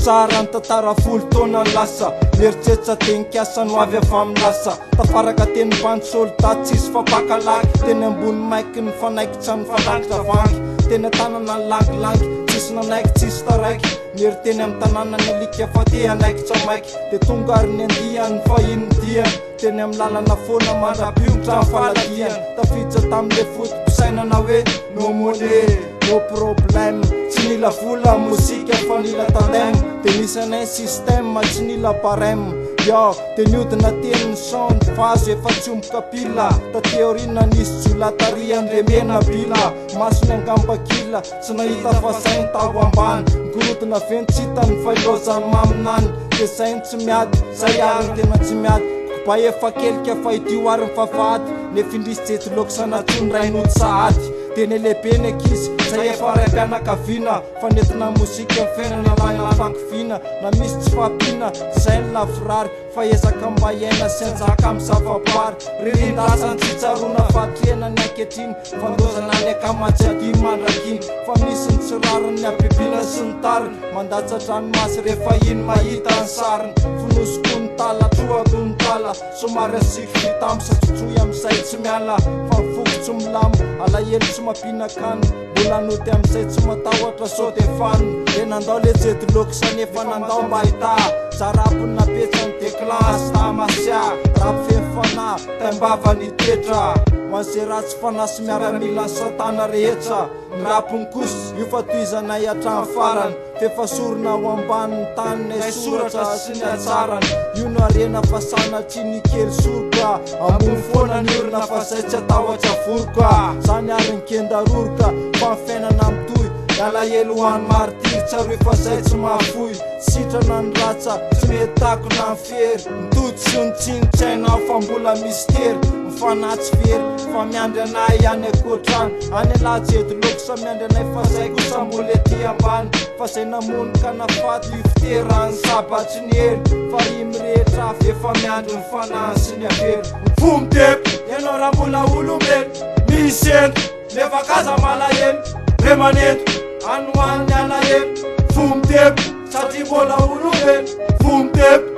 sarany tantara folo taona lasa mieritseritra tenikasa no avy avamy lasa tafaraka teny bantsolo ta tsisy fapakalaky teny ambony maiky ny fanaiky tsy amin'ny fanakitra vangy teny tanana langilangy tsisy nanaiky tsisy taraiky miery teny amin'ny tanàna ny alika fa te anaiky tsamaiky de tonga ary ny andiany fa iny diany teny amin'ny lalana foana mandrapiongotra faladiany tafiditra tamin'le fotom-pisainana hoe no mone no problème tsy nila vola mozika fa nila tandem de misy anay système tsy nila barème yo de niodina teniny son fazo efa tsy omboka pila ta teorina nisy jolatariany le mena bila masony angambakila tsy nahita fa sainy tao ambany ngorodina ventsitany failozany maminany de sainy tsy miady zay ariny tena tsy miady ba efa kelika fa idio ary mifafady le findrisy jetyloko sanatsony rainody sahady teny lehibe ny ankizy zay efa ray-pianakaviana fa nentina mozika ny fiainana lagna fankofina na misy tsy fampina zay ny lavorary fa ezaka mba iaina sy anjaka amin'ny zavaboary ririndasany tsy tsarona fahatrena ny ankehitriny fandozana ny akamatsy adimy mandrakiny fa misy ny tsirariny ny abibina sy ny tariny mandatsatranomasy rehefa iny mahita ny sariny finosoko ny tala troako ny tala somary asiky vita amin'ny satsotsoy amin'izay tsy miala fa mivokotsy milamo alahelo tsy mampinakany mbola noty amin'izay tsy matahotra sao de faniny de nandao le jetyloko sanefa nandao mba hita zarapony napetsany deklasy tamasia rapifefana taimbava nitetra manzay ratsy fanasy miaramila satana rehetra nirapony kosy io fa toizanay hatrany farany fefasorona ao ambaniny tany nay soratra sy ny atsarany io no arena fa sanatry ny kely soroka ambony foana ny orina fa zay tsy atahotra voroka zany ary ny kendaroroka fa mifainana mitoy alahelo hoany martiry tsaroe fa zay tsy mahafoy sitrana ny ratsa tsy mety takona ny fery mitoty sy ny tsinitsainao fa mbola mistery mifanatsy fery fa miandry anay ihany akoatrany any alahy jetyloko sa miandry anay fa zay kosa mbola ety ambany fa zay namonika nafaty fiterany sabatsy ny hely fa ry mirehetra avy efa miandry ny fanahy sy ny avery mifomitepo ianao raha mbola olombelo misy ento nefa kaza malahelo remanento anohan'ny alahelo fomitepo satria mbola olombelo fomitepo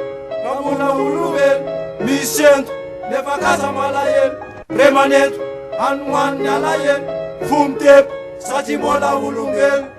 raha mbola olombelo misy ento nefa kaza malahelo remanento anohan'ny alahelo fomitepo satria mbola olombelo